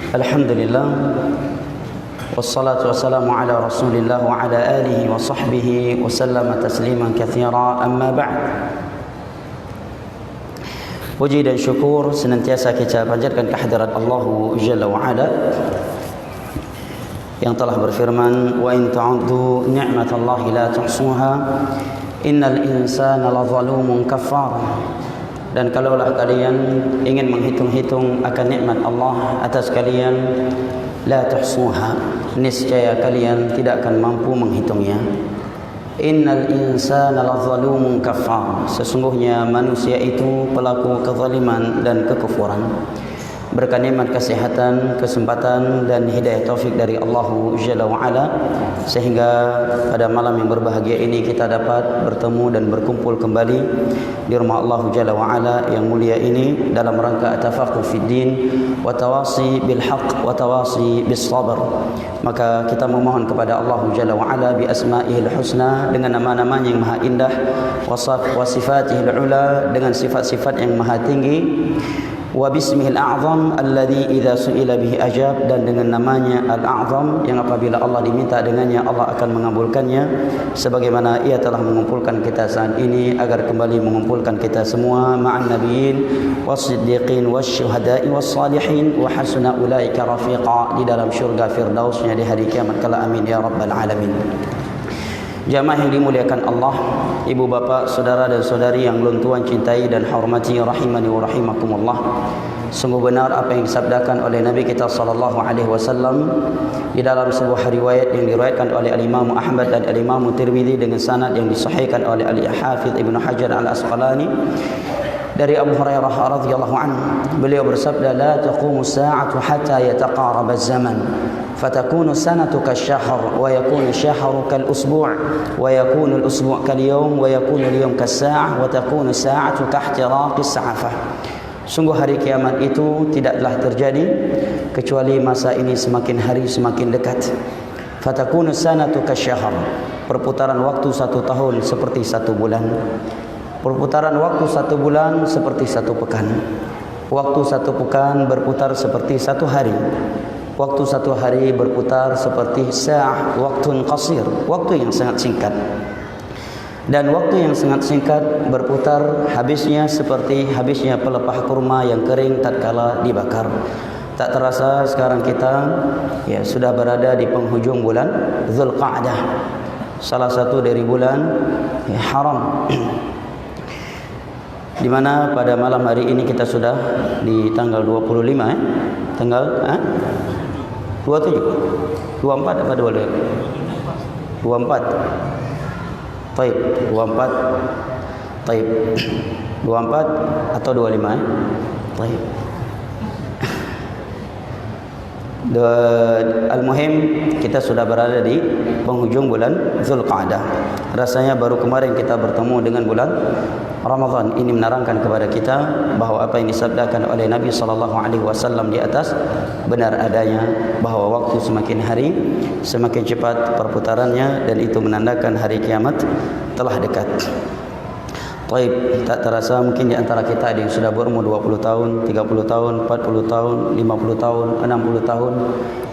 Alhamdulillah, wassalatu wassalamu ala rasulillah wa ala alihi wa sahbihi wa sallama tasliman kathira, amma ba'd. Puji dan syukur senantiasa kita panjatkan kehadirat Allah Jalla wa Ala yang telah berfirman, wa in ta'uddu ni'matallahi la tuhsuha innal insana lazalumun kafar. Dan kalaulah kalian ingin menghitung-hitung akan nikmat Allah atas kalian, la tuhsuha, niscaya kalian tidak akan mampu menghitungnya. Innal insana lazalumun kafar, sesungguhnya manusia itu pelaku kezaliman dan kekufuran. Berkat nikmat kesehatan, kesempatan dan hidayah taufik dari Allah Jalla wa Ala, sehingga pada malam yang berbahagia ini kita dapat bertemu dan berkumpul kembali di rumah Allah Jalla wa Ala yang mulia ini dalam rangka tafaqquh fid din wa tawasi bil haqq wa tawasi bis sabr. Maka kita memohon kepada Allah Jalla wa Ala bi asma'ihil husna, dengan nama-namanya yang maha indah, wa sifatihil ula, dengan sifat-sifat yang maha tinggi, wa bismihil a'zam alladhi idza su'ila bihi ajab, dan dengan namanya al-a'zam yang apabila Allah diminta dengannya Allah akan mengabulkannya, sebagaimana ia telah mengumpulkan kita saat ini agar kembali mengumpulkan kita semua ma'an nabiyyin was-siddiqin wasyuhada'i was-salihin wa hasuna ulaika rafiqa, di dalam syurga firdausnya di hari kiamat kala, amin ya rabbal alamin. Jamaah yang dimuliakan Allah, ibu bapa, saudara dan saudari yang belum tuan cintai dan hormati, rahimani wa rahimakumullah. Sungguh benar apa yang disabdakan oleh Nabi kita sallallahu alaihi wasallam di dalam sebuah riwayat yang diriwayatkan oleh Al-Imam Ahmad dan Al-Imam Tirmizi dengan sanad yang disahihkan oleh Al-Hafidz Ibnu Hajar Al-Asqalani dari Abu Hurairah radhiyallahu anhu. Beliau bersabda, la taqumu as-sa'atu hatta yataqaraba az-zaman fatakunu sanatu kasyahr wa yakunu syahru kal-usbu' wa yakunu al-usbu' kal-yawm wa yakunu al-yawm kas-sa'ah wa takunu as-sa'atu kahtiraqis sa'afah. Sungguh hari kiamat itu tidaklah terjadi kecuali masa ini semakin hari semakin dekat. Fatakunu sanatu kasyahr, perputaran waktu 1 tahun seperti 1 bulan. Perputaran waktu 1 bulan seperti 1 pekan. Waktu 1 pekan berputar seperti 1 hari. Waktu 1 hari berputar seperti sa'ah, waktun qasir, waktu yang sangat singkat. Dan waktu yang sangat singkat berputar habisnya seperti habisnya pelepah kurma yang kering tatkala dibakar. Tak terasa sekarang kita sudah berada di penghujung bulan Zulqa'dah, salah satu dari bulan haram, di mana pada malam hari ini kita sudah di tanggal 25 tanggal 27 24 apa 24 Taib 24 Taib 24 atau 25 Taib. Al-muhim kita sudah berada di penghujung bulan Zulqa'dah. Rasanya baru kemarin kita bertemu dengan bulan Ramadan. Ini menerangkan kepada kita bahawa apa yang disabdakan oleh Nabi SAW di atas benar adanya, bahawa waktu semakin hari semakin cepat perputarannya, dan itu menandakan hari kiamat telah dekat. Taib, tak terasa mungkin di antara kita ada yang sudah berumur 20 tahun, 30 tahun, 40 tahun, 50 tahun, 60 tahun.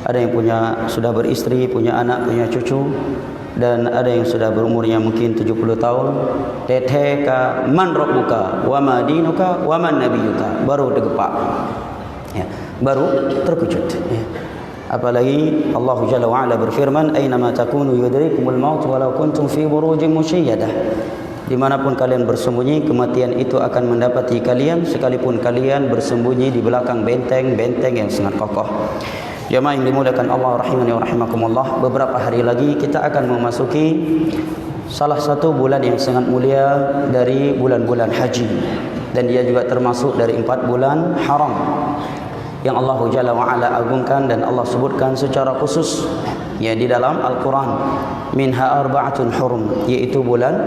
Ada yang sudah beristri, punya anak, punya cucu, dan ada yang sudah berumurnya mungkin 70 tahun. Teteka man rabbuka wa ma dinuka wa man nabiyuka, baru degepak. Baru terkejut. Apalagi Allah Jalla wa Ala berfirman, aynama takunu yudrikumul maut walau kuntum fi burujin musyayyadah. Dimanapun kalian bersembunyi, kematian itu akan mendapati kalian sekalipun kalian bersembunyi di belakang benteng-benteng yang sangat kokoh. Jamaah yang dimuliakan Allah rahimani wa rahimakumullah, beberapa hari lagi kita akan memasuki salah satu bulan yang sangat mulia dari bulan-bulan haji, dan dia juga termasuk dari 4 bulan haram yang Allah Jalla wa Ala agungkan dan Allah sebutkan secara khusus di dalam Al-Quran. Minha arba'atun hurum, yaitu bulan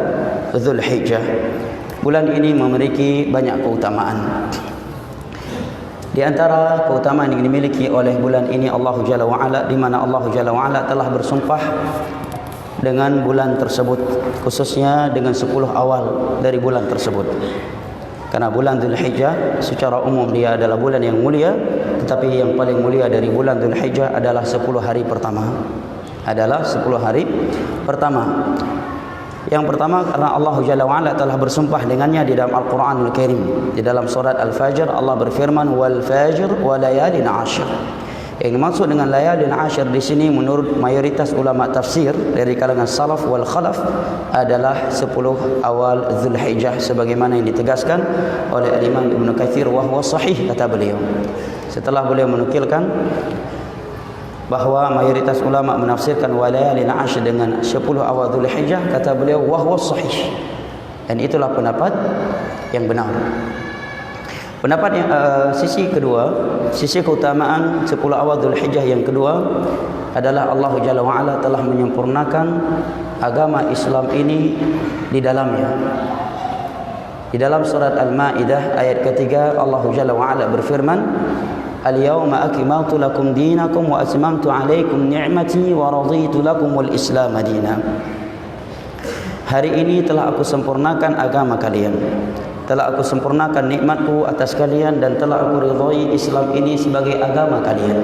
Zulhijjah. Bulan ini memiliki banyak keutamaan. Di antara keutamaan yang dimiliki oleh bulan ini Allah Jalla wa Ala, di mana Allah Jalla wa Ala telah bersumpah dengan bulan tersebut, khususnya dengan 10 awal dari bulan tersebut. Karena bulan Dzulhijjah secara umum dia adalah bulan yang mulia, Tetapi yang paling mulia dari bulan Dzulhijjah adalah 10 hari pertama. Adalah 10 hari pertama. Yang pertama karena Allah Jalla wa'ala telah bersumpah dengannya di dalam Al-Quranul Karim. Di dalam surat Al-Fajr Allah berfirman, wal fajr wa layalin ashir. Yang dimaksud dengan layalin ashir di sini menurut mayoritas ulama tafsir dari kalangan salaf wal khalaf adalah 10 awal Dzulhijjah sebagaimana yang ditegaskan oleh Imam Ibnu Katsir wa huwa sahih, kata beliau. Setelah beliau menukilkan bahawa mayoritas ulama menafsirkan walayalin ashir dengan 10 awal Dzulhijjah, kata beliau wa huwa sahih, dan itulah pendapat yang benar. Pendapat yang sisi kedua, sisi keutamaan 10 awal Dzulhijjah yang kedua adalah Allah Jalla wa'ala telah menyempurnakan agama Islam ini di dalamnya. Di dalam surat Al-Maidah ayat ketiga Allah Jalla wa'ala berfirman, al-yawma akmaltu lakum dinakum wa atmamtu alaikum ni'mati wa raditu lakumul Islam dinan. Hari ini telah aku sempurnakan agama kalian, telah aku sempurnakan nikmatku atas kalian, dan telah aku ridhai Islam ini sebagai agama kalian.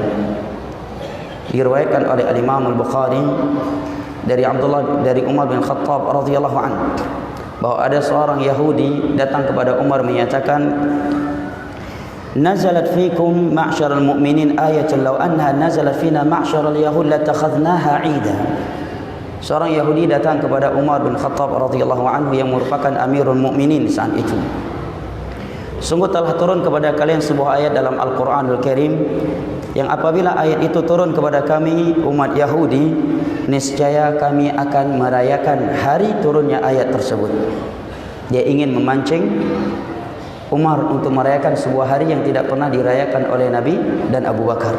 Diriwayatkan oleh Al-Imam Al-Bukhari dari Umar bin Khattab radhiyallahu anhu bahwa ada seorang Yahudi datang kepada Umar menyatakan, nazalat fikum ma'syaral mu'minin ayatan law anha nazalat fina ma'syaral yahud latakhadnaha 'ida. Seorang Yahudi datang kepada Umar bin Khattab radhiyallahu anhu yang merupakan Amirul Mukminin saat itu. Sungguh telah turun kepada kalian sebuah ayat dalam Al-Quranul Karim yang apabila ayat itu turun kepada kami umat Yahudi, niscaya kami akan merayakan hari turunnya ayat tersebut. Dia ingin memancing Umar untuk merayakan sebuah hari yang tidak pernah dirayakan oleh Nabi dan Abu Bakar.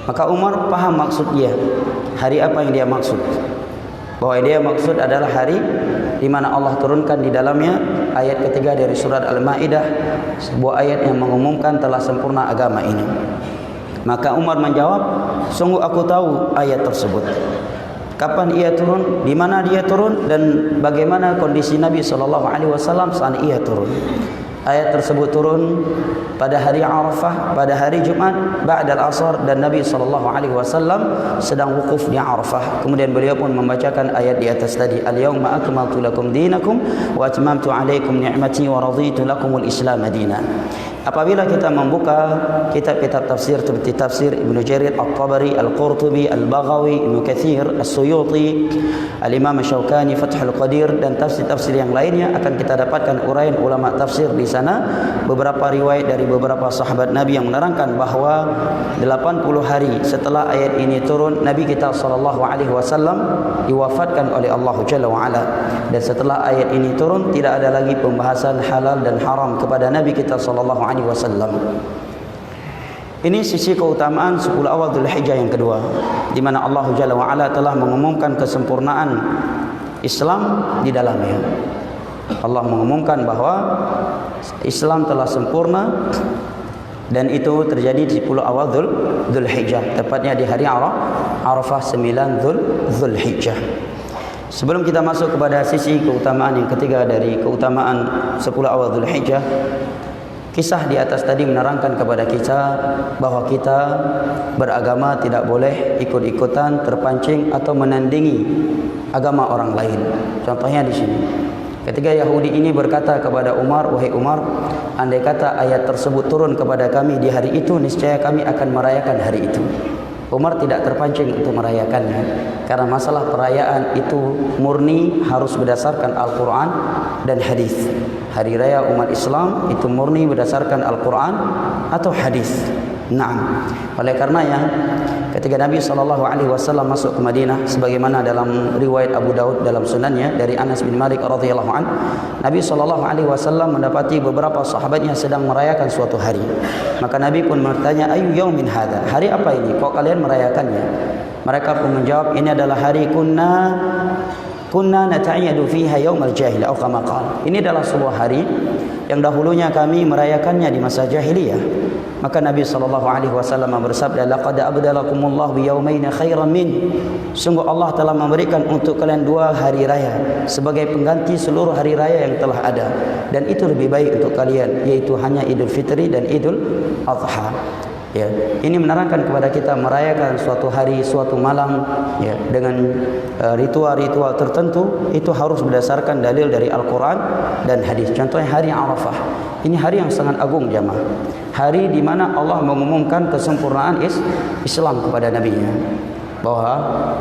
Maka Umar paham maksud dia. Hari apa yang dia maksud? Bahwa dia maksud adalah hari di mana Allah turunkan di dalamnya ayat ketiga dari surat Al-Maidah, sebuah ayat yang mengumumkan telah sempurna agama ini. Maka Umar menjawab, sungguh aku tahu ayat tersebut. Kapan ia turun, di mana dia turun, dan bagaimana kondisi Nabi SAW saat ia turun. Ayat tersebut turun pada hari Arafah, pada hari Jumat ba'dal asar, dan Nabi SAW sedang wukuf di Arafah. Kemudian beliau pun membacakan ayat di atas tadi, al-yawma akmaltu lakum dinakum wa atmamtu alaikum ni'mati wa raditu lakumul Islam dinan. Apabila kita membuka kitab-kitab tafsir seperti tafsir Ibnu Jarir At-Tabari, Al-Qurtubi, Al-Baghawi, Ibnu Katsir, As-Suyuti, Al-Imam Syaukani, Fathul Qadir, dan tafsir-tafsir yang lainnya, akan kita dapatkan uraian ulama tafsir di sana. Beberapa riwayat dari beberapa sahabat Nabi yang menerangkan bahawa 80 hari setelah ayat ini turun, Nabi kita SAW diwafatkan oleh Allah Jalla wa'ala. Dan setelah ayat ini turun, tidak ada lagi pembahasan halal dan haram kepada Nabi kita SAW. Ini sisi keutamaan 10 awal Dzulhijjah yang kedua, di mana Allah Jalla wa'ala telah mengumumkan kesempurnaan Islam di dalamnya. Allah mengumumkan bahawa Islam telah sempurna, dan itu terjadi di 10 awal Dzulhijjah, tepatnya di hari Arafah 9 Dzulhijjah. Sebelum kita masuk kepada sisi keutamaan yang ketiga dari keutamaan 10 awal Dzulhijjah, kisah di atas tadi menerangkan kepada kita bahawa kita beragama tidak boleh ikut-ikutan, terpancing atau menandingi agama orang lain. Contohnya di sini, ketika Yahudi ini berkata kepada Umar, wahai Umar, andai kata ayat tersebut turun kepada kami di hari itu, niscaya kami akan merayakan hari itu. Umar tidak terpancing untuk merayakannya, karena masalah perayaan itu murni harus berdasarkan Al-Quran dan hadis. Hari raya umat Islam itu murni berdasarkan Al-Quran atau hadis. Naam. Oleh karenanya, ketika Nabi SAW masuk ke Madinah, sebagaimana dalam riwayat Abu Daud dalam sunannya dari Anas bin Malik radhiyallahu an, Nabi SAW mendapati beberapa sahabatnya sedang merayakan suatu hari. Maka Nabi pun bertanya, ayu yaumin hadha, hari apa ini kok kalian merayakannya? Mereka pun menjawab, ini adalah hari kunna kunna nata'ayyadu fiha yaumal jahil atau kama qala. Ini adalah sebuah hari yang dahulunya kami merayakannya di masa jahiliyah. Maka Nabi SAW bersabda, laqad abdalakumullahu biyaumaina khairan min. Sungguh Allah telah memberikan untuk kalian 2 hari raya sebagai pengganti seluruh hari raya yang telah ada, dan itu lebih baik untuk kalian, yaitu hanya Idul Fitri dan Idul Adha. Ya, ini menerangkan kepada kita merayakan suatu hari, suatu malam, ya, dengan ritual-ritual tertentu itu harus berdasarkan dalil dari Al-Quran dan hadis. Contohnya hari Arafah. Ini hari yang sangat agung jamaah. Hari di mana Allah mengumumkan kesempurnaan Islam kepada Nabi-Nya. Bahwa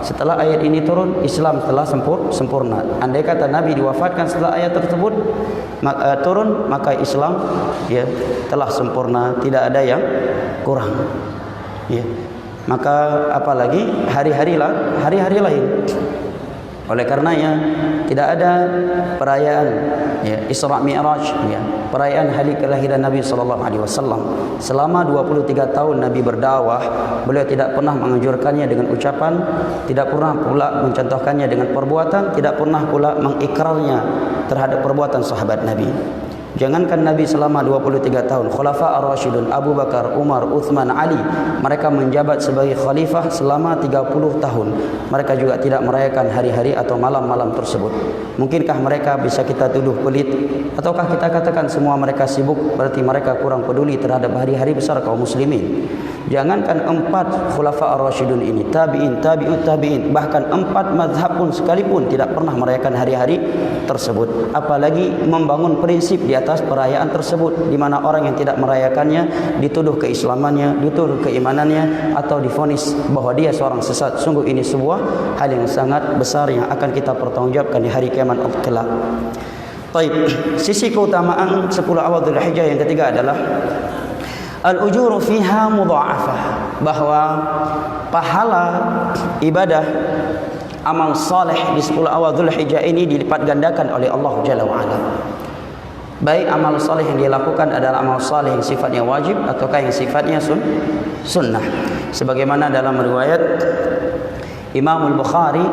setelah ayat ini turun, Islam telah sempurna. Andai kata Nabi diwafatkan setelah ayat tersebut turun, maka Islam, ya, telah sempurna, tidak ada yang kurang. Ya. Maka apalagi hari-hari lain. Oleh karenanya tidak ada perayaan, ya, Isra Mi'raj, ya, perayaan hari kelahiran Nabi SAW. Selama 23 tahun Nabi berdakwah, beliau tidak pernah menganjurkannya dengan ucapan, tidak pernah pula mencontohkannya dengan perbuatan, tidak pernah pula mengikrarnya terhadap perbuatan sahabat Nabi. Jangankan Nabi selama 23 tahun, Khulafa Ar-Rasyidun Abu Bakar, Umar, Uthman, Ali, mereka menjabat sebagai khalifah selama 30 tahun. Mereka juga tidak merayakan hari-hari atau malam-malam tersebut. Mungkinkah mereka bisa kita tuduh pelit? Ataukah kita katakan semua mereka sibuk, berarti mereka kurang peduli terhadap hari-hari besar kaum muslimin? Jangankan 4 Khulafa Ar-Rasyidun ini, tabi'in, tabi'ut tabi'in, bahkan 4 mazhab pun sekalipun tidak pernah merayakan hari-hari tersebut. Apalagi membangun prinsip di atas perayaan tersebut, di mana orang yang tidak merayakannya dituduh keislamannya, dituduh keimanannya, atau divonis bahwa dia seorang sesat. Sungguh ini sebuah hal yang sangat besar yang akan kita pertanggungjawabkan di hari kiamat kelak. Baik, sisi keutamaan 10 awal Dzulhijjah yang ketiga adalah al-ujuru fiha mudha'afah, bahwa pahala ibadah amal saleh di 10 awal Dzulhijjah ini dilipat gandakan oleh Allah Jalla wa Ala. Baik amal saleh yang dilakukan adalah amal saleh yang sifatnya wajib ataukah yang sifatnya sunnah. Sebagaimana dalam riwayat Imam Al-Bukhari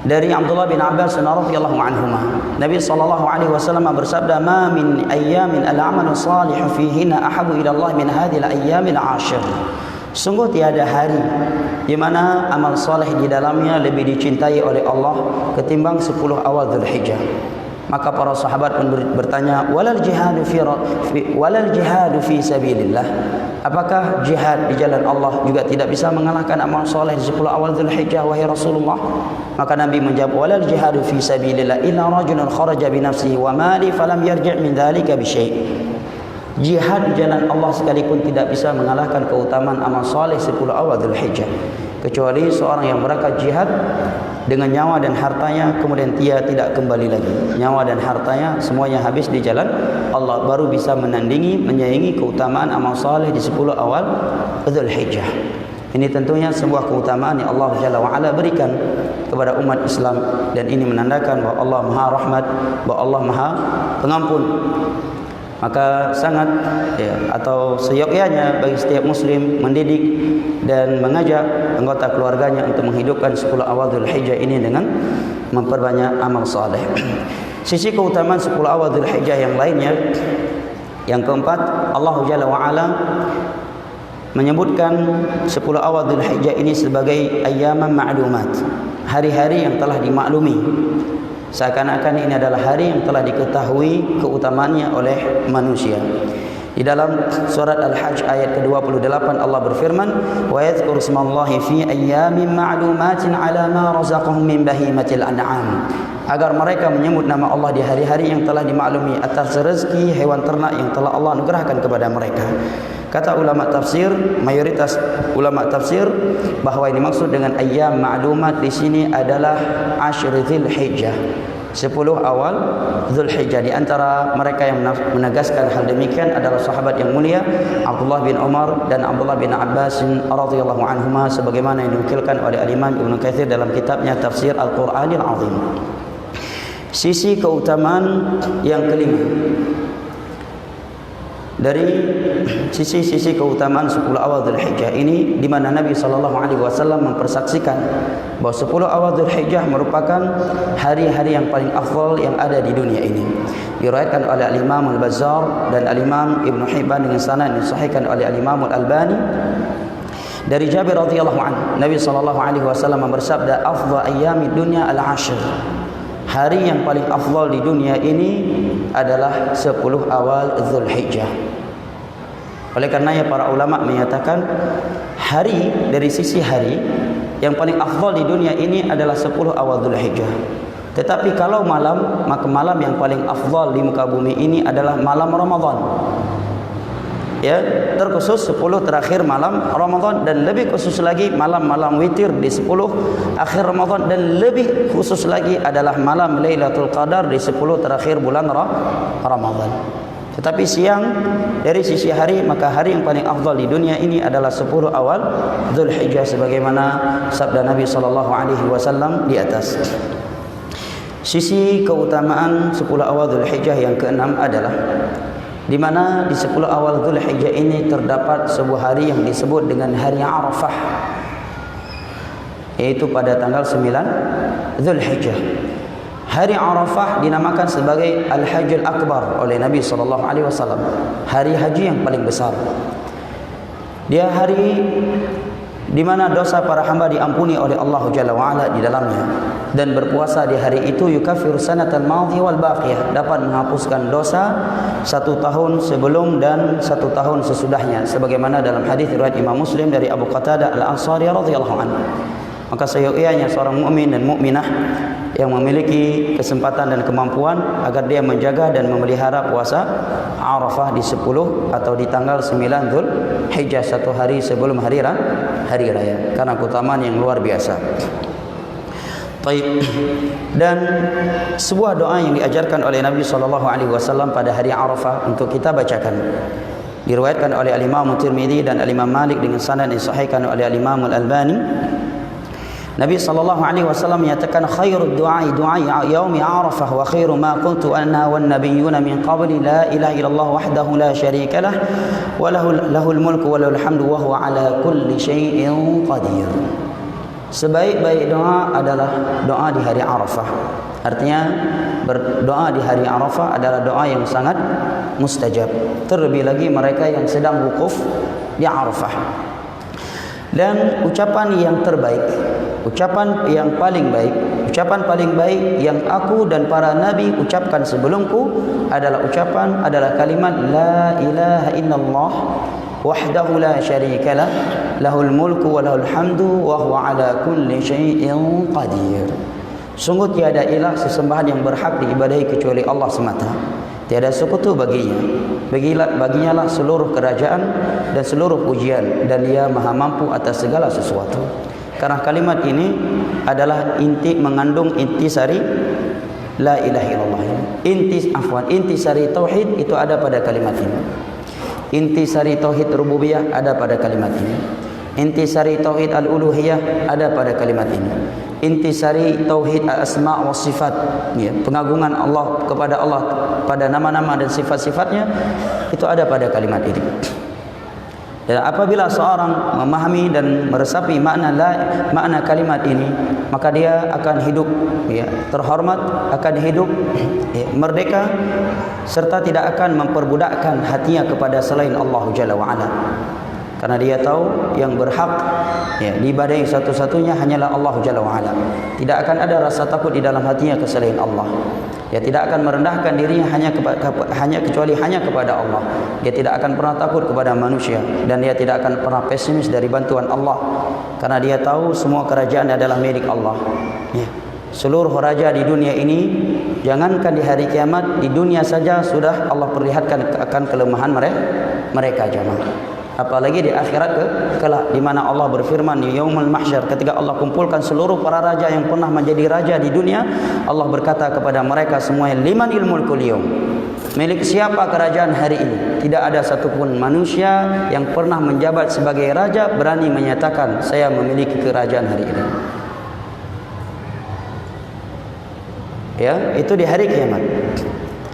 dari Abdullah bin Abbas radhiyallahu anhuma, Nabi sallallahu alaihi wasallam bersabda, "Ma min ayyamin al-'amalu salihu fihinna ahabbu ila Allah min hadhihi al-ayyamil 'ashir." Sungguh tiada hari di mana amal saleh di dalamnya lebih dicintai oleh Allah ketimbang 10 awal Dzulhijjah. Maka para sahabat pun bertanya, walal jihadu fi sabilillah, apakah jihad di jalan Allah juga tidak bisa mengalahkan amal soleh di 10 awal Dzulhijjah wahai Rasulullah? Maka Nabi menjawab, walal jihadu fi sabilillah illa rajulun kharaja bi nafsihi wa mali falam yarji' min dzalika bi syai'. Jihad di jalan Allah sekalipun tidak bisa mengalahkan keutamaan amal soleh 10 awal Dzulhijjah, kecuali seorang yang berangkat jihad dengan nyawa dan hartanya, kemudian dia tidak kembali lagi. Nyawa dan hartanya semuanya habis di jalan Allah, baru bisa menandingi, menyaingi keutamaan amal saleh di 10 awal Dzulhijjah. Ini tentunya sebuah keutamaan yang Allah Jalla wa Ala berikan kepada umat Islam, dan ini menandakan bahwa Allah Maha Rahmat, bahwa Allah Maha Pengampun. Maka sangat, ya, atau seyogyanya bagi setiap muslim mendidik dan mengajak anggota keluarganya untuk menghidupkan 10 awal Dzulhijjah ini dengan memperbanyak amal saleh. Sisi keutamaan 10 awal Dzulhijjah yang lainnya, yang keempat, Allah Jalla wa Ala menyebutkan 10 awal Dzulhijjah ini sebagai ayyaman ma'lumat, hari-hari yang telah dimaklumi. Seakan-akan ini adalah hari yang telah diketahui keutamaannya oleh manusia. Di dalam surat Al-Hajj ayat ke-28 Allah berfirman, wa yadhkuru ismallahi fi ayyamin ma'lumatin 'ala ma razaqahum min bahimatil an'am, agar mereka menyebut nama Allah di hari-hari yang telah dimaklumi atas rezeki hewan ternak yang telah Allah anugerahkan kepada mereka. Kata ulama tafsir, mayoritas ulama tafsir, bahwa ini maksud dengan ayyam ma'lumat di sini adalah Ashr Dzulhijjah, 10 awal Dzulhijjah. Di antara mereka yang menegaskan hal demikian adalah sahabat yang mulia Abdullah bin Umar dan Abdullah bin Abbas radhiyallahu anhuma, sebagaimana yang dinukilkan oleh Al-Imam Ibnu Katsir dalam kitabnya Tafsir Al-Qur'anil Azim. Sisi keutamaan yang kelima dari sisi-sisi keutamaan 10 awal Dzulhijjah ini, di mana Nabi SAW mempersaksikan bahawa 10 awal Dzulhijjah merupakan hari-hari yang paling afdal yang ada di dunia ini. Diriwayatkan oleh Al-Imam Al-Bazzar dan Al-Imam Ibn Hibban dengan sanad yang disahihkan oleh Al-Imam Al-Albani dari Jabir radhiyallahu anhu, Nabi SAW bersabda, afdal ayyamid dunya al-ashr. Hari yang paling afdal di dunia ini adalah 10 awal Dzulhijjah. Oleh karenanya para ulama menyatakan hari, dari sisi hari yang paling afdal di dunia ini adalah 10 awal Dzulhijjah. Tetapi kalau malam, maka malam yang paling afdal di muka bumi ini adalah malam Ramadan. Ya, terkhusus 10 terakhir malam Ramadan, dan lebih khusus lagi malam-malam witir di 10 akhir Ramadan, dan lebih khusus lagi adalah malam Lailatul Qadar di 10 terakhir bulan Ramadan. Tetapi siang, dari sisi hari, maka hari yang paling afdal di dunia ini adalah 10 awal Dzulhijjah, sebagaimana sabda Nabi SAW di atas. Sisi keutamaan 10 awal Dzulhijjah yang keenam adalah di mana di 10 awal Dzulhijjah ini terdapat sebuah hari yang disebut dengan hari Arafah, yaitu pada tanggal 9 Dzulhijjah. Hari Arafah dinamakan sebagai Al-Hajjul Akbar oleh Nabi SAW, hari haji yang paling besar. Dia hari di mana dosa para hamba diampuni oleh Allah Jalla wa'ala di dalamnya, dan berpuasa di hari itu yukaffiru sanatal madhi wal baqiyah, dapat menghapuskan dosa 1 tahun sebelum dan 1 tahun sesudahnya, sebagaimana dalam hadis riwayat Imam Muslim dari Abu Qatadah Al-Ansari radhiyallahu anhu. Maka seyogyanya seorang mukmin dan mukminah yang memiliki kesempatan dan kemampuan agar dia menjaga dan memelihara puasa Arafah di 10 atau di tanggal 9 Dzulhijjah, 1 hari sebelum hari raya, karena keutamaan yang luar biasa. Baik. Dan sebuah doa yang diajarkan oleh Nabi SAW pada hari Arafah untuk kita bacakan, diriwayatkan oleh Al-Imam Tirmidzi dan Al-Imam Malik dengan sanad yang disahihkan oleh Al-Imam Al-Albani. Nabi SAW menyatakan, khairud du'ai du'ai yaumi Arafah wa khairu ma qultu anna wan nabiyyuna min qabli la ilaha illallah wahdahu la syarika lah wa lahul mulku wa lahul hamdu wa huwa ala kulli syai'in qadir. Sebaik-baik doa adalah doa di hari Arafah. Artinya berdoa di hari Arafah adalah doa yang sangat mustajab, terlebih lagi mereka yang sedang wukuf di Arafah. Dan ucapan yang terbaik, ucapan yang paling baik, ucapan paling baik yang aku dan para nabi ucapkan sebelumku adalah kalimat la ilaha illallah wahdahu la syarika lah lahul mulku wa lahul hamdu wa huwa ala kulli syai'in qadir. Sungguh tiada ilah sesembahan yang berhak diibadahi kecuali Allah semata. Tiada sekutu baginya. Baginya lah seluruh kerajaan dan seluruh pujian, dan Dia Maha mampu atas segala sesuatu. Karena kalimat ini adalah mengandung intisari la ilaha illallah. Intisari tauhid itu ada pada kalimat ini. Intisari tauhid rububiyah ada pada kalimat ini. Intisari tauhid al-uluhiyah ada pada kalimat ini. Intisari tauhid al-asma' wa sifat, ya, pengagungan Allah kepada Allah pada nama-nama dan sifat-sifatnya, itu ada pada kalimat ini. Dan apabila seorang memahami dan meresapi makna kalimat ini, maka dia akan hidup, ya, terhormat, akan hidup, ya, merdeka, serta tidak akan memperbudakkan hatinya kepada selain Allah Jalla wa'ala. Karena dia tahu yang berhak, ya, diibadahi satu-satunya hanyalah Allah Jalla wa'ala. Tidak akan ada rasa takut di dalam hatinya ke selain Allah. Dia tidak akan merendahkan dirinya kecuali hanya kepada Allah. Dia tidak akan pernah takut kepada manusia, dan dia tidak akan pernah pesimis dari bantuan Allah, karena dia tahu semua kerajaan adalah milik Allah. Ya. Seluruh raja di dunia ini, jangankan di hari kiamat, di dunia saja sudah Allah perlihatkan akan kelemahan mereka jemaah. Apalagi di akhirat kelak, di mana Allah berfirman di yaumul mahsyar, ketika Allah kumpulkan seluruh para raja yang pernah menjadi raja di dunia, Allah berkata kepada mereka semuanya, liman ilmul yaum, milik siapa kerajaan hari ini? Tidak ada satupun manusia yang pernah menjabat sebagai raja berani menyatakan saya memiliki kerajaan hari ini. Ya, itu di hari kiamat.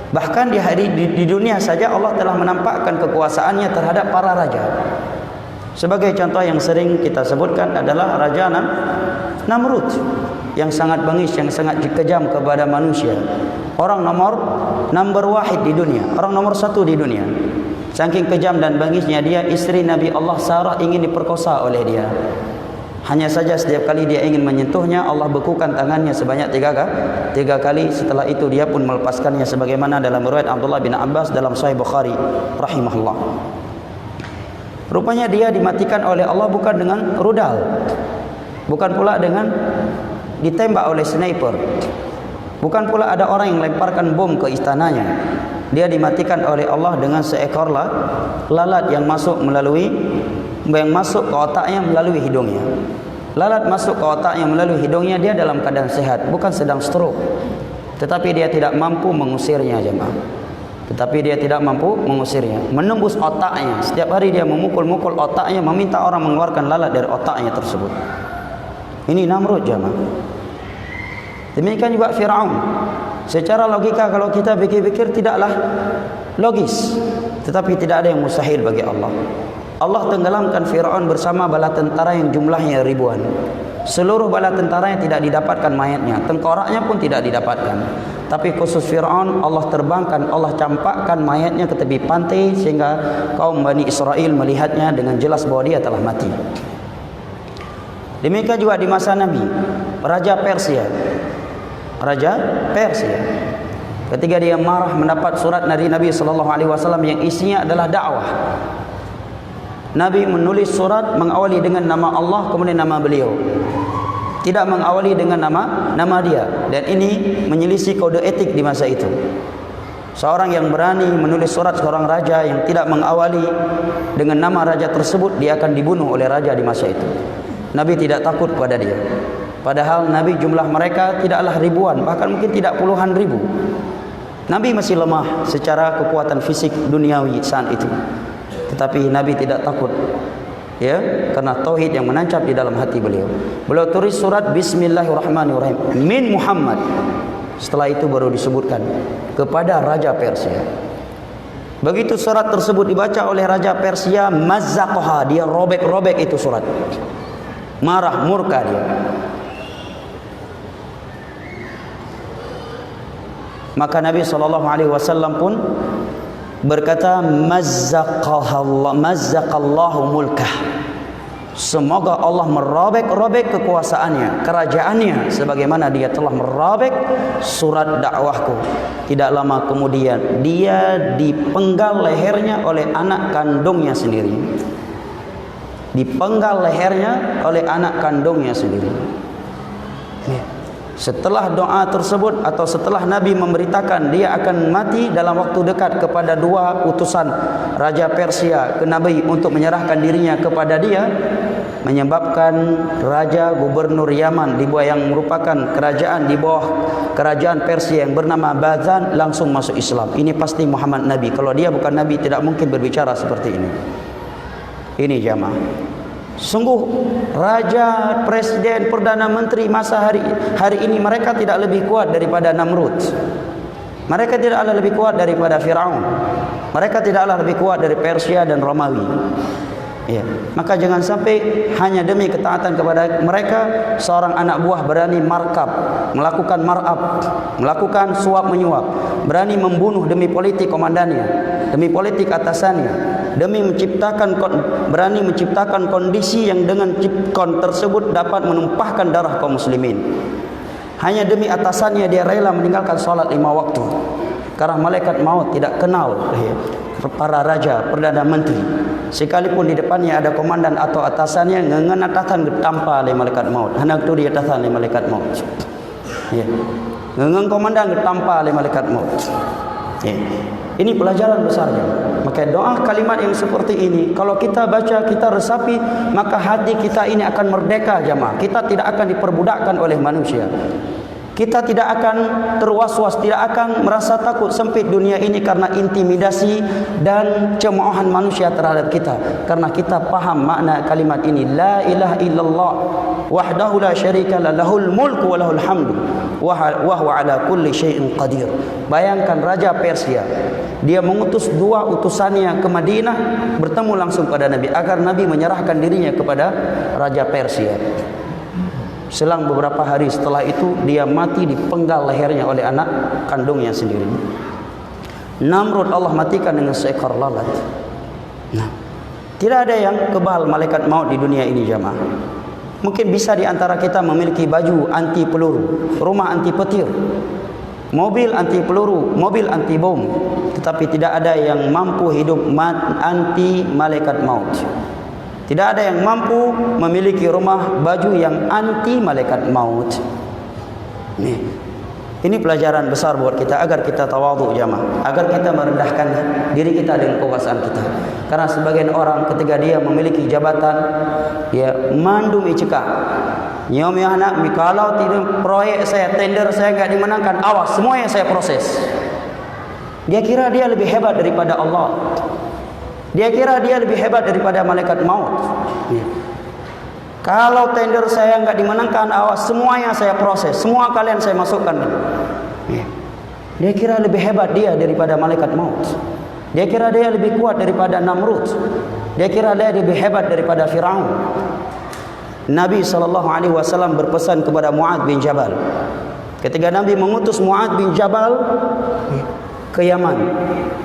Bahkan di dunia saja Allah telah menampakkan kekuasaannya terhadap para raja. Sebagai contoh yang sering kita sebutkan adalah Raja Namrud, yang sangat bengis, yang sangat kejam kepada manusia. Orang number wahid di dunia, orang nomor 1 di dunia. Saking kejam dan bengisnya dia, istri Nabi Allah Sarah ingin diperkosa oleh dia. Hanya saja setiap kali dia ingin menyentuhnya, Allah bekukan tangannya sebanyak 3 kali. Setelah itu dia pun melepaskannya, sebagaimana dalam riwayat Abdullah bin Abbas dalam Sahih Bukhari rahimahullah. Rupanya dia dimatikan oleh Allah bukan dengan rudal, bukan pula dengan ditembak oleh sniper, bukan pula ada orang yang melemparkan bom ke istananya. Dia dimatikan oleh Allah dengan seekor lalat yang masuk ke otaknya melalui hidungnya. Lalat masuk ke otaknya melalui hidungnya, dia dalam keadaan sehat, bukan sedang stroke. Tetapi dia tidak mampu mengusirnya, jemaah. Tetapi dia tidak mampu mengusirnya, menembus otaknya. Setiap hari dia memukul-mukul otaknya, meminta orang mengeluarkan lalat dari otaknya tersebut. Ini Namrud, jemaah. Demikian juga Fir'aun. Secara logika kalau kita pikir-pikir tidaklah logis, tetapi tidak ada yang mustahil bagi Allah. Allah tenggelamkan Fir'aun bersama bala tentara yang jumlahnya ribuan. Seluruh bala tentaranya tidak didapatkan mayatnya, tengkoraknya pun tidak didapatkan. Tapi khusus Fir'aun Allah terbangkan, Allah campakkan mayatnya ke tepi pantai, sehingga kaum Bani Israel melihatnya dengan jelas bahwa dia telah mati. Demikian juga di masa Nabi, Raja Persia. Ketika dia marah mendapat surat dari Nabi SAW yang isinya adalah dakwah, Nabi menulis surat mengawali dengan nama Allah, kemudian nama beliau, tidak mengawali dengan nama dia. Dan ini menyelisih kode etik di masa itu. Seorang yang berani menulis surat seorang raja yang tidak mengawali dengan nama raja tersebut, dia akan dibunuh oleh raja di masa itu. Nabi tidak takut pada dia. Padahal Nabi jumlah mereka tidaklah ribuan, bahkan mungkin tidak puluhan ribu. Nabi masih lemah secara kekuatan fisik duniawi saat itu. Tetapi Nabi tidak takut, ya, karena tauhid yang menancap di dalam hati beliau. Beliau tulis surat Bismillahirrahmanirrahim min Muhammad. Setelah itu baru disebutkan kepada Raja Persia. Begitu surat tersebut dibaca oleh Raja Persia, mazzaqaha, dia robek-robek itu surat. Marah, murka dia. Maka Nabi SAW pun berkata, mazzaqallahu mulkah. Semoga Allah merobek-robek kekuasaannya, kerajaannya, sebagaimana dia telah merobek surat dakwahku. Tidak lama kemudian dia dipenggal lehernya oleh anak kandungnya sendiri. Dipenggal lehernya oleh anak kandungnya sendiri. Setelah doa tersebut, atau setelah Nabi memberitakan dia akan mati dalam waktu dekat kepada 2 utusan Raja Persia ke Nabi untuk menyerahkan dirinya kepada dia, menyebabkan Raja Gubernur Yaman yang merupakan kerajaan di bawah kerajaan Persia yang bernama Bazan langsung masuk Islam. Ini pasti Muhammad Nabi. Kalau dia bukan Nabi, tidak mungkin berbicara seperti ini. Ini jamaah. Sungguh raja, presiden, perdana menteri masa hari ini, mereka tidak lebih kuat daripada Namrud. Mereka tidaklah lebih kuat daripada Fir'aun. Mereka tidaklah lebih kuat dari Persia dan Romawi. Ya. Maka jangan sampai hanya demi ketaatan kepada mereka, seorang anak buah berani markab, melakukan marab, melakukan suap menyuap, berani membunuh demi politik komandannya, demi politik atasannya, berani menciptakan kondisi yang dengan cipkon tersebut dapat menumpahkan darah kaum muslimin. Hanya demi atasannya dia rela meninggalkan salat 5 waktu. Karena malaikat maut tidak kenal para raja, perdana menteri. Sekalipun di depannya ada komandan atau atasannya, ngengenatatan getampa oleh malaikat maut. Hendak tu dia tatan oleh malaikat maut. Ya. Ngeng komandan getampa oleh malaikat maut. Ya. Ini pelajaran besarnya. Maka doa kalimat yang seperti ini, kalau kita baca, kita resapi, maka hati kita ini akan merdeka, jamaah. Kita tidak akan diperbudakkan oleh manusia. Kita tidak akan terwas-was, tidak akan merasa takut sempit dunia ini karena intimidasi dan cemoohan manusia terhadap kita. Karena kita paham makna kalimat ini, la ilaha illallah wahdahu la syarika lah, lahul mulku wa lahul hamdu wa huwa ala kulli syai'in qadir. Bayangkan Raja Persia, dia mengutus 2 utusannya ke Madinah bertemu langsung pada Nabi agar Nabi menyerahkan dirinya kepada Raja Persia. Selang beberapa hari setelah itu, dia mati dipenggal lehernya oleh anak kandungnya sendiri. Namrud Allah matikan dengan seekor lalat. Nah, tidak ada yang kebal malaikat maut di dunia ini jamaah. Mungkin bisa di antara kita memiliki baju anti peluru, rumah anti petir, mobil anti peluru, mobil anti bom, tetapi tidak ada yang mampu hidup anti malaikat maut. Tidak ada yang mampu memiliki rumah baju yang anti malaikat maut. Ini pelajaran besar buat kita agar kita tawadhu jamaah, agar kita merendahkan diri kita dengan kekuasaan kita. Karena sebagian orang ketika dia memiliki jabatan, dia mandum icekak. Nyom ya anak, kalau tidak proyek saya, tender saya enggak dimenangkan, awas semua yang saya proses. Dia kira dia lebih hebat daripada Allah. Dia kira dia lebih hebat daripada malaikat maut. Kalau tender saya enggak dimenangkan, awas semuanya saya proses, semua kalian saya masukkan. Dia kira lebih hebat dia daripada malaikat maut. Dia kira dia lebih kuat daripada Namrud. Dia kira dia lebih hebat daripada Firaun. Nabi SAW berpesan kepada Mu'adz bin Jabal. Ketika Nabi mengutus Mu'adz bin Jabal ke Yaman,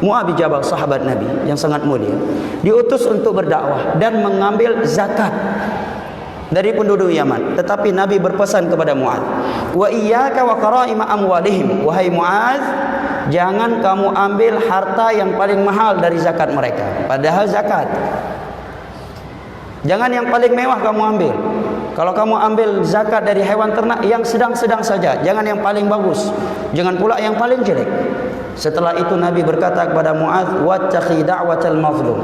Mu'adz bin Jabal sahabat Nabi yang sangat mulia, diutus untuk berdakwah dan mengambil zakat dari penduduk Yaman. Tetapi Nabi berpesan kepada Mu'adz, wa iyyaka wa qara'ima amwalihim, wahai Mu'adz, jangan kamu ambil harta yang paling mahal dari zakat mereka. Padahal zakat, jangan yang paling mewah kamu ambil. Kalau kamu ambil zakat dari hewan ternak, yang sedang-sedang saja, jangan yang paling bagus, jangan pula yang paling jelek. Setelah itu Nabi berkata kepada Mu'adz, wattaqi da'watal mazlum.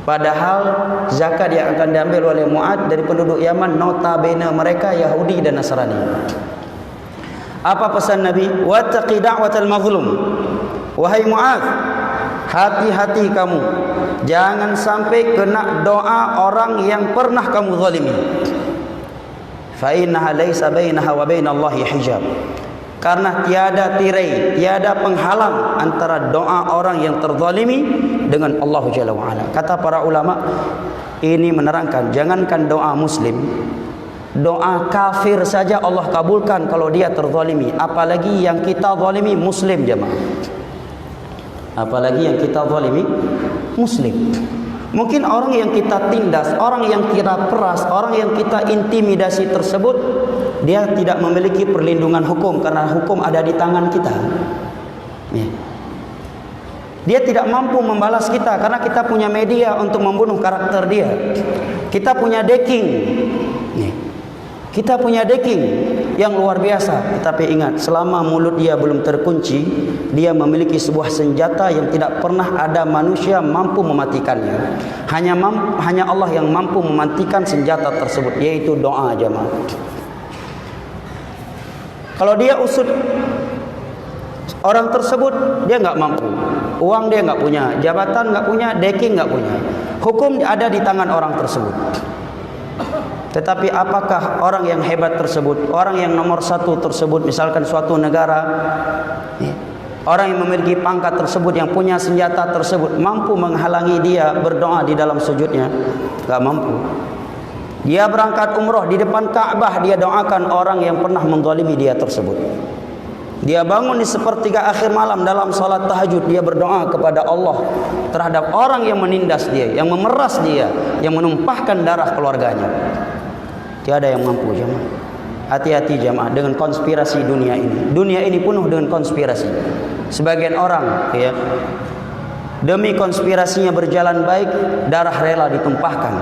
Padahal zakat yang akan diambil oleh Mu'adz dari penduduk Yaman, notabene mereka Yahudi dan Nasrani. Apa pesan Nabi? Wattaqi da'watal mazlum. Wahai Mu'adz, hati-hati kamu, jangan sampai kena doa orang yang pernah kamu zalimi. Fa innaha laisa bainaha wa bainallahi hijab. Karena tiada tirai, tiada penghalang antara doa orang yang terzalimi dengan Allah Jalla wa Ala. Kata para ulama, ini menerangkan, jangankan doa muslim, doa kafir saja Allah kabulkan kalau dia terzalimi, apalagi yang kita zalimi muslim jemaah. Apalagi yang kita zalimi muslim. Mungkin orang yang kita tindas, orang yang kita peras, orang yang kita intimidasi tersebut, dia tidak memiliki perlindungan hukum karena hukum ada di tangan kita. Dia tidak mampu membalas kita karena kita punya media untuk membunuh karakter dia. Kita punya decking. Kita punya decking yang luar biasa. Tetapi ingat, selama mulut dia belum terkunci, dia memiliki sebuah senjata yang tidak pernah ada manusia mampu mematikannya. Hanya Allah yang mampu mematikan senjata tersebut, yaitu doa jemaah. Kalau dia usut orang tersebut, dia enggak mampu. Uang dia enggak punya, jabatan enggak punya, decking enggak punya. Hukum ada di tangan orang tersebut. Tetapi apakah orang yang hebat tersebut, orang yang nomor 1 tersebut, misalkan suatu negara, orang yang memiliki pangkat tersebut, yang punya senjata tersebut, mampu menghalangi dia berdoa di dalam sujudnya? Enggak mampu. Dia berangkat umrah, di depan Ka'bah dia doakan orang yang pernah menzalimi dia tersebut. Dia bangun di sepertiga akhir malam dalam salat tahajud, dia berdoa kepada Allah terhadap orang yang menindas dia, yang memeras dia, yang menumpahkan darah keluarganya. Tiada yang mampu jemaah. Hati-hati jemaah dengan konspirasi dunia ini. Dunia ini penuh dengan konspirasi. Sebagian orang ya, demi konspirasinya berjalan baik, darah rela ditumpahkan.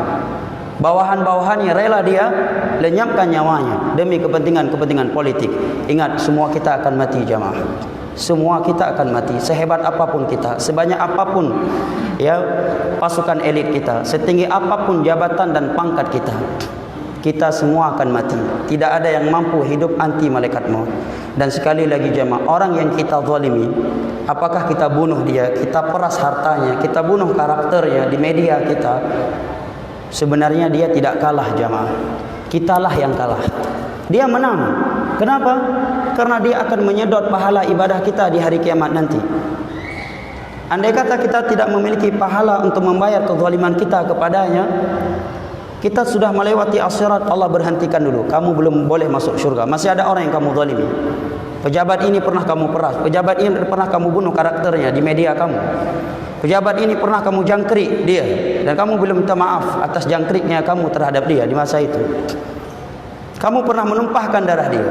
Bawahan-bawahannya rela dia lenyapkan nyawanya demi kepentingan-kepentingan politik. Ingat, semua kita akan mati jemaah. Semua kita akan mati. Sehebat apapun kita, sebanyak apapun ya pasukan elit kita, setinggi apapun jabatan dan pangkat kita, Kita semua akan mati. Tidak ada yang mampu hidup anti malaikat maut. Dan sekali lagi jemaah, orang yang kita zalimi, apakah kita bunuh dia, kita peras hartanya, kita bunuh karakternya di media kita, sebenarnya dia tidak kalah jemaah. Kitalah yang kalah. Dia menang. Kenapa? Karena dia akan menyedot pahala ibadah kita di hari kiamat nanti. Andai kata kita tidak memiliki pahala untuk membayar kezaliman kita kepadanya, kita sudah melewati akhirat, Allah berhentikan dulu. Kamu belum boleh masuk syurga. Masih ada orang yang kamu zalimi. Pejabat ini pernah kamu peras. Pejabat ini pernah kamu bunuh karakternya di media kamu. Pejabat ini pernah kamu jangkrik dia. Dan kamu belum minta maaf atas jangkriknya kamu terhadap dia di masa itu. Kamu pernah menumpahkan darah dia.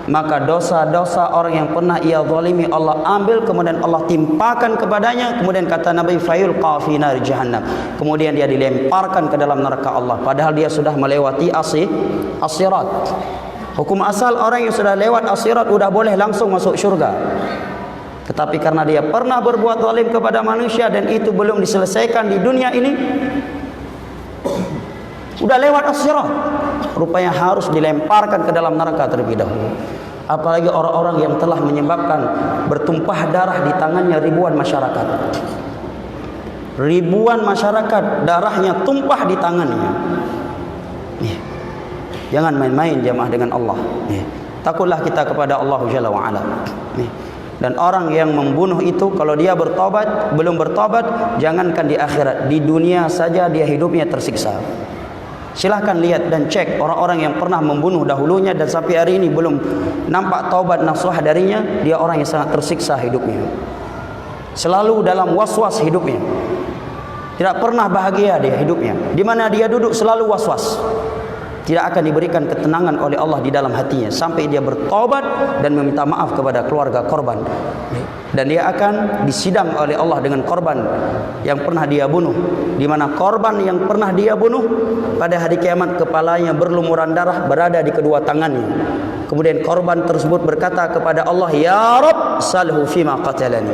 Maka dosa-dosa orang yang pernah ia zalimi Allah ambil, kemudian Allah timpakan kepadanya. Kemudian kata Nabi, fayulqa fi nar jahannam, kemudian dia dilemparkan ke dalam neraka Allah, padahal dia sudah melewati as-sirat. Hukum asal orang yang sudah lewat as-sirat sudah boleh langsung masuk syurga. Tetapi karena dia pernah berbuat zalim kepada manusia dan itu belum diselesaikan di dunia ini, sudah lewat as-sirat, rupanya harus dilemparkan ke dalam neraka terlebih dahulu. Apalagi orang-orang yang telah menyebabkan bertumpah darah di tangannya ribuan masyarakat. Ribuan masyarakat darahnya tumpah di tangannya. Jangan main-main jamaah dengan Allah. Takutlah kita kepada Allah Jalla wa'ala. Dan orang yang membunuh itu, kalau dia bertobat, belum bertobat, jangankan di akhirat, di dunia saja dia hidupnya tersiksa. Silahkan lihat dan cek orang-orang yang pernah membunuh dahulunya dan sampai hari ini belum nampak taubat nasuha darinya. Dia orang yang sangat tersiksa hidupnya, selalu dalam was-was hidupnya, tidak pernah bahagia dia hidupnya. Di mana dia duduk selalu was-was, tidak akan diberikan ketenangan oleh Allah di dalam hatinya sampai dia bertobat dan meminta maaf kepada keluarga korban. Dan dia akan disidang oleh Allah dengan korban yang pernah dia bunuh, di mana korban yang pernah dia bunuh pada hari kiamat kepalanya berlumuran darah berada di kedua tangannya. Kemudian korban tersebut berkata kepada Allah, ya Rabb salhu fima qatalani,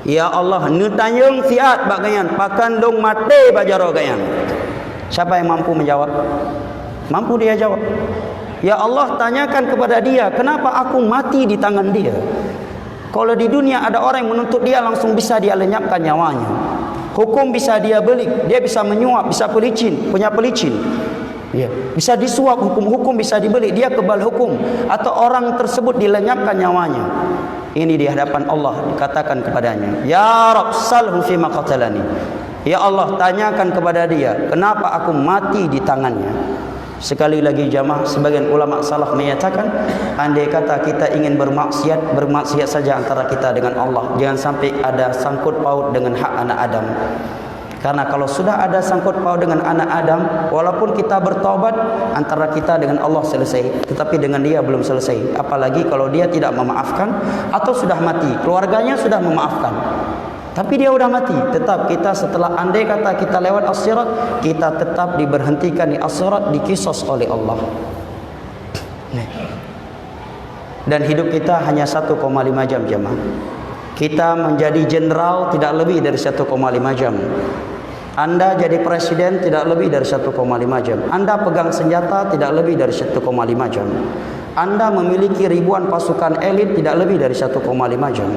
ya Allah nutanyung fiat bagayan pakan dong mate bajaro gayan. Siapa yang mampu menjawab? Mampu dia jawab. Ya Allah, tanyakan kepada dia, kenapa aku mati di tangan dia? Kalau di dunia ada orang yang menuntut dia, langsung bisa dia lenyapkan nyawanya. Hukum bisa dia belik, dia bisa menyuap, bisa pelicin, punya pelicin. Ya, bisa disuap, hukum bisa dibeli, dia kebal hukum, atau orang tersebut dilenyapkan nyawanya. Ini di hadapan Allah dikatakan kepadanya, ya Rabb salhu fima qatalani. Ya Allah, tanyakan kepada dia, kenapa aku mati di tangannya? Sekali lagi jamaah, sebagian ulama salaf menyatakan, andai kata kita ingin bermaksiat saja antara kita dengan Allah, jangan sampai ada sangkut paut dengan hak anak Adam. Karena kalau sudah ada sangkut paut dengan anak Adam, walaupun kita bertaubat, antara kita dengan Allah selesai, tetapi dengan dia belum selesai. Apalagi kalau dia tidak memaafkan atau sudah mati, keluarganya sudah memaafkan, tapi dia sudah mati, tetap kita setelah andai kata kita lewat as-sirat, kita tetap diberhentikan di as-sirat, dikisos oleh Allah. Dan hidup kita hanya 1,5 jam jemaah. Kita menjadi jenderal tidak lebih dari 1,5 jam. Anda jadi presiden tidak lebih dari 1,5 jam. Anda pegang senjata tidak lebih dari 1,5 jam. Anda memiliki ribuan pasukan elit tidak lebih dari 1,5 jam.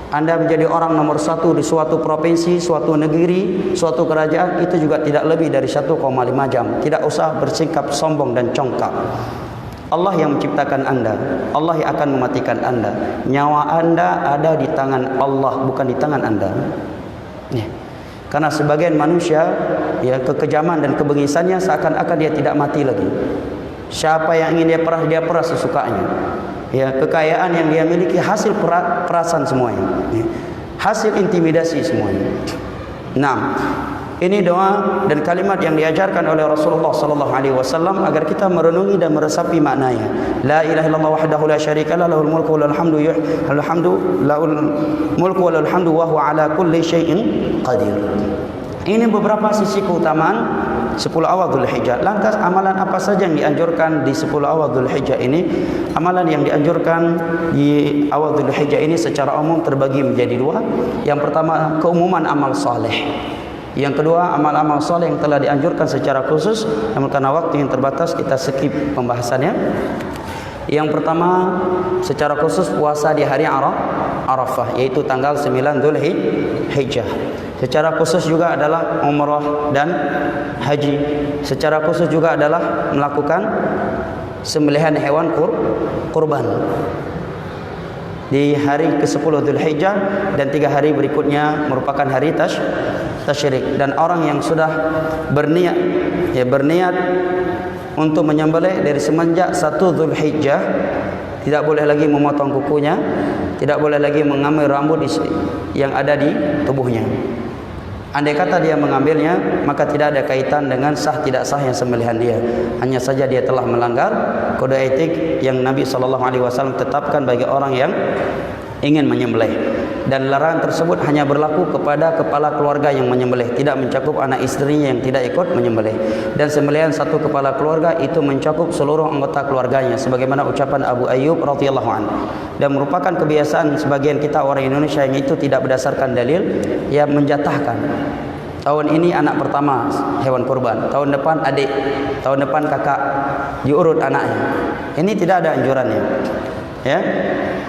Anda menjadi orang nomor 1 di suatu provinsi, suatu negeri, suatu kerajaan, itu juga tidak lebih dari 1,5 jam. Tidak usah bersikap sombong dan congkak. Allah yang menciptakan Anda, Allah yang akan mematikan Anda. Nyawa Anda ada di tangan Allah, bukan di tangan Anda. Karena sebagian manusia, ya, kekejaman dan kebengisannya seakan-akan dia tidak mati lagi. Siapa yang ingin dia peras sesukanya. Ya, kekayaan yang dia miliki hasil perasan semuanya, hasil intimidasi semuanya. Nah, ini doa dan kalimat yang diajarkan oleh Rasulullah sallallahu alaihi wasallam agar kita merenungi dan meresapi maknanya. La ilaha illallah wahdahu la syarika lahu, lahul mulku wa lahul hamdu wa huwa ala kulli syai'in qadir. Ini beberapa sisi keutamaan 10 awal Dzulhijjah. Lantas amalan apa saja yang dianjurkan di 10 awal Dzulhijjah ini? Amalan yang dianjurkan di awal Dzulhijjah ini secara umum terbagi menjadi 2. Yang pertama, keumuman amal saleh. Yang kedua, amal-amal soleh yang telah dianjurkan secara khusus, namun karena waktu yang terbatas kita skip pembahasannya. Yang pertama, secara khusus puasa di hari Arafah, yaitu tanggal 9 Dzulhijjah. Secara khusus juga adalah umrah dan haji. Secara khusus juga adalah melakukan sembelihan hewan kurban di hari ke-10 Dzulhijjah, dan 3 hari berikutnya merupakan hari tasyrik. Dan orang yang sudah berniat untuk menyembelih dari semenjak 1 Dzulhijjah tidak boleh lagi memotong kukunya, tidak boleh lagi mengambil rambut yang ada di tubuhnya. Andai kata dia mengambilnya, maka tidak ada kaitan dengan sah tidak sah yang sembelihan dia. Hanya saja dia telah melanggar kode etik yang Nabi SAW tetapkan bagi orang yang ingin menyembelih. Dan larangan tersebut hanya berlaku kepada kepala keluarga yang menyembelih, tidak mencakup anak istrinya yang tidak ikut menyembelih. Dan sembelihan satu kepala keluarga itu mencakup seluruh anggota keluarganya, sebagaimana ucapan Abu Ayyub radhiyallahu anhu. Dan merupakan kebiasaan sebagian kita orang Indonesia yang itu tidak berdasarkan dalil, yang menjatahkan. Tahun ini anak pertama hewan kurban, tahun depan adik, tahun depan kakak, diurut anaknya. Ini tidak ada anjurannya, ya.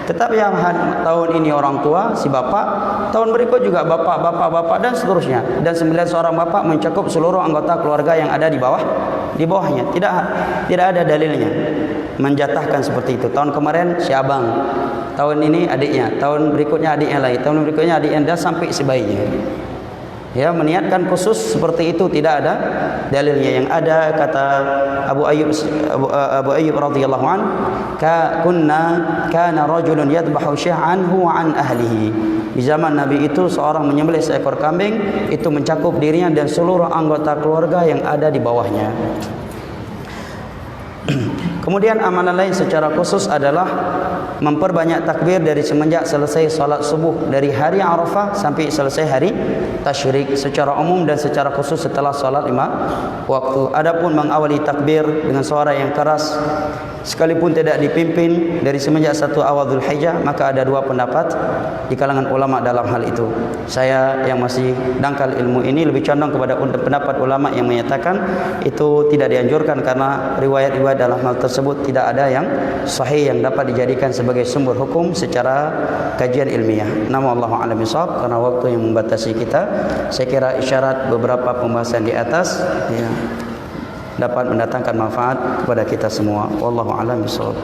Tetapi yang tahun ini orang tua, si bapak, tahun berikut juga bapak dan seterusnya. Dan sembilan seorang bapak mencakup seluruh anggota keluarga yang ada di bawahnya. Tidak ada dalilnya menjatahkan seperti itu. Tahun kemarin si abang, tahun ini adiknya, tahun berikutnya adiknya lagi, tahun berikutnya adiknya, dan sampai si bayinya. Ya, meniatkan khusus seperti itu tidak ada dalilnya. Yang ada, kata Abu Ayyub radhiyallahu an, kana rajulun yadhbahu syah'an huwa an ahlihi. Di zaman Nabi itu seorang menyembelih seekor kambing, itu mencakup dirinya dan seluruh anggota keluarga yang ada di bawahnya. Kemudian amalan lain secara khusus adalah memperbanyak takbir dari semenjak selesai salat subuh dari hari Arafah sampai selesai hari tasyrik, secara umum dan secara khusus setelah salat 5 waktu. Adapun mengawali takbir dengan suara yang keras sekalipun tidak dipimpin dari semenjak 1 awal Dzulhijjah, maka ada 2 pendapat di kalangan ulama dalam hal itu. Saya yang masih dangkal ilmu ini lebih condong kepada pendapat ulama yang menyatakan itu tidak dianjurkan, karena riwayat-riwayat dalam hal tersebut tidak ada yang sahih yang dapat dijadikan sebagai sumber hukum secara kajian ilmiah. Namun Allahu a'lam bishawab, karena waktu yang membatasi kita, saya kira isyarat beberapa pembahasan di atas ya, dapat mendatangkan manfaat kepada kita semua. Wallahu a'lam bishawab.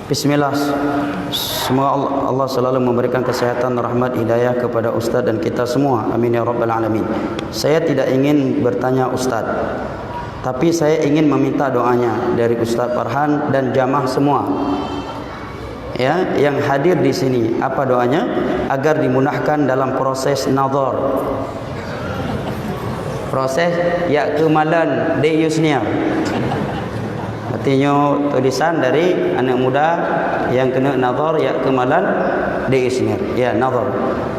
Bismillah. Semoga Allah selalu memberikan kesehatan, rahmat, hidayah kepada Ustaz dan kita semua. Amin ya rabbal alamin. Saya tidak ingin bertanya Ustaz, tapi saya ingin meminta doanya dari Ustaz Farhan dan jamaah semua, ya, yang hadir di sini. Apa doanya? Agar dimudahkan dalam proses nazar, proses ya kemalan deyusnya. Artinya tulisan dari anak muda yang kena nazar ya kemalan deyusnya. Ya, nazar.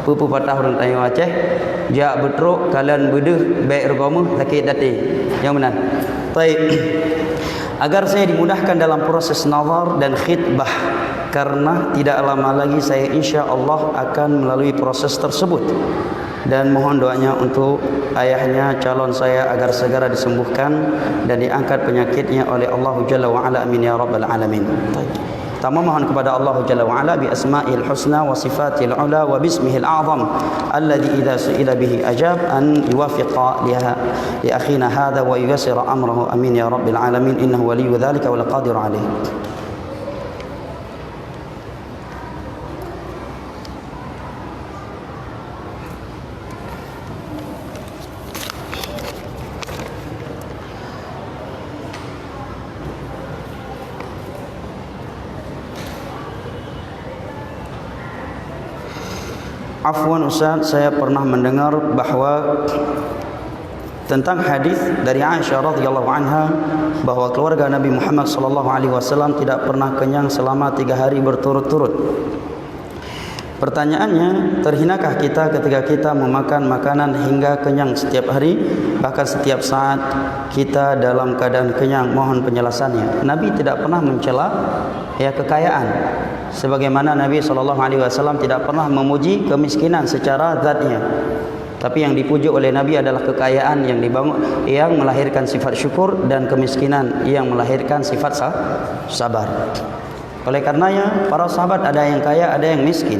Pupu patah orang tanya Aceh, ja betruk kalian bedeh baik regama sakit dati. Yang benar. Baik. Agar saya dimudahkan dalam proses nazar dan khitbah, karena tidak lama lagi saya insya Allah akan melalui proses tersebut. Dan mohon doanya untuk ayahnya calon saya agar segera disembuhkan dan diangkat penyakitnya oleh Allah Jalla wa Ala. Amin ya rabbal alamin. Pertama, mohon kepada Allah Jalla wa Ala bi asma'il husna wa sifatil ula wa bismihil a'zam alladhi idza su'ila bihi ajab an yuwaffiqa li akhina hadha wa yuyassira amrahu. Amin ya rabbil alamin. Innahu waliyyu dzalika wal qadiru alaih. Afwan Ustaz, saya pernah mendengar bahwa tentang hadis dari Aisyah radhiyallahu anha bahwa keluarga Nabi Muhammad sallallahu alaihi wasallam tidak pernah kenyang selama 3 hari berturut-turut. Pertanyaannya, terhinakah kita ketika kita memakan makanan hingga kenyang setiap hari, bahkan setiap saat kita dalam keadaan kenyang? Mohon penjelasannya. Nabi tidak pernah mencela kekayaan, sebagaimana Nabi SAW tidak pernah memuji kemiskinan secara zatnya. Tapi yang dipuji oleh Nabi adalah kekayaan yang dibangun, yang melahirkan sifat syukur, dan kemiskinan yang melahirkan sifat sabar. Oleh karenanya para sahabat ada yang kaya, ada yang miskin.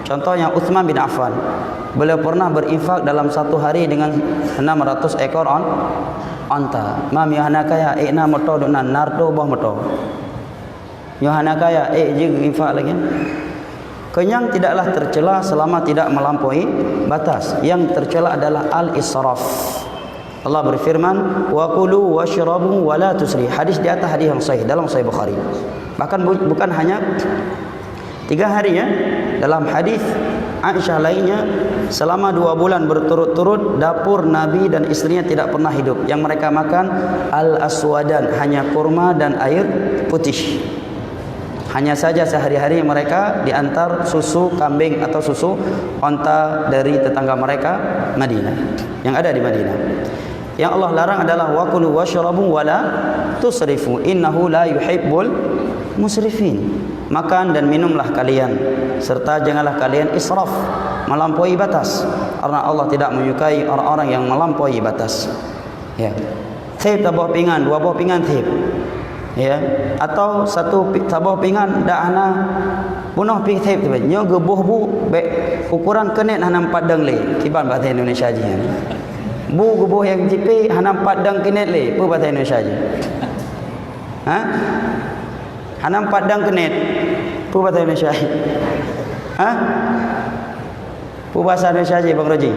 Contohnya Uthman bin Affan, beliau pernah berinfak dalam satu hari dengan 600 ekor onta. Mam yohana kaya ina moto dunan nardo bah moto. Yohana kaya jig infak lagi. Kenyang tidaklah tercela selama tidak melampaui batas. Yang tercela adalah al-israf. Allah berfirman, wa kulu washrabu wa la tusri. Hadis di atas, hadis yang sahih dalam Sahih Bukhari. Bahkan bukan hanya 3 hari ya. Dalam hadis Aisyah lainnya, selama 2 bulan berturut-turut dapur Nabi dan istrinya tidak pernah hidup. Yang mereka makan al-aswadan, hanya kurma dan air putih. Hanya saja sehari-hari mereka diantar susu kambing atau susu onta dari tetangga mereka Madinah, yang ada di Madinah. Yang Allah larang adalah wa kulu washrabu wa la tusrifu innahu la yuhibbul musrifin. Makan dan minumlah kalian, serta janganlah kalian israf, melampaui batas, karena Allah tidak menyukai orang-orang yang melampaui batas. Ya. Thib tabah pinggan, 2 buah pinggan thib. Ya, atau 1 tabah pinggan dak ana bunuh pi thib tu. Nyo gebuh bu ukuran kenet hanam padang le. Kiban bahasa Indonesia je. Bu gebuh yang cipi hanam padang kenet le, apa bahasa Indonesia je? Ha? Hanam padang kenet, apa bahasa Indonesia? Ha? Apa bahasa Indonesia je Bang Roji?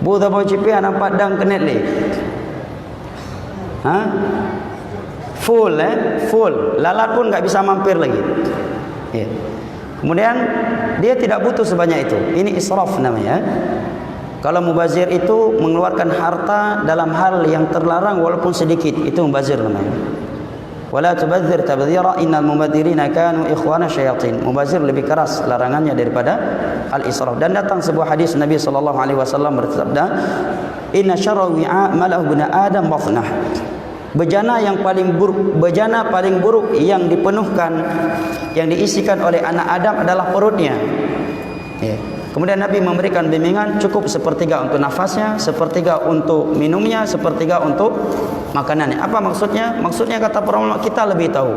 Bu tabah cipi hanam padang kenet le. Ha? Full full. Lalat pun enggak bisa mampir lagi. Ya. Kemudian dia tidak butuh sebanyak itu. Ini israf namanya. Kalau mubazir itu mengeluarkan harta dalam hal yang terlarang walaupun sedikit, itu mubazir namanya. Wala tubadzir tabdzira innal mubadzirina kanu ikhwana syayatin. Mubazir lebih keras larangannya daripada al-israf. Dan datang sebuah hadis Nabi sallallahu alaihi wasallam bersabda, "Inna syarra wi'a malahu bani Adam bathnah." Bejana yang paling buruk, bejana paling buruk yang dipenuhkan, yang diisikan oleh anak Adam adalah perutnya. Ya. Kemudian Nabi memberikan bimbingan, cukup sepertiga untuk nafasnya, sepertiga untuk minumnya, sepertiga untuk makanannya. Apa maksudnya? Maksudnya kata para ulama, kita lebih tahu.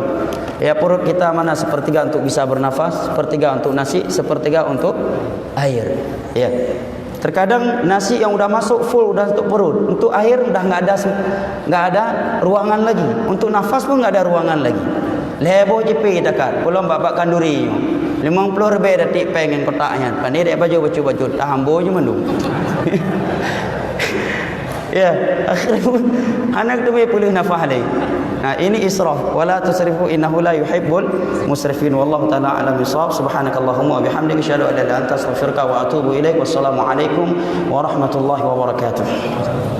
Ya, perut kita mana sepertiga untuk bisa bernafas, sepertiga untuk nasi, sepertiga untuk air. Ya. Terkadang nasi yang udah masuk full udah untuk perut, untuk air udah enggak ada ruangan lagi, untuk nafas pun enggak ada ruangan lagi. Lebo jepi dekat, belum bapak kanduri. 50 lebih detik pengen kotaknya. Pandai dia baju tahambo je mendung. Ya, akhirnya anak tu boleh nafas lagi. Nah, ini israf. Wala tusrifu innahu la yuhibbul musrifin. Wallahu taala alam bisawab. Subhanakallahumma wa bihamdika asyhadu an la ilaha illa anta astaghfiruka wa atubu ilaik. Wassalamu alaikum warahmatullahi wabarakatuh.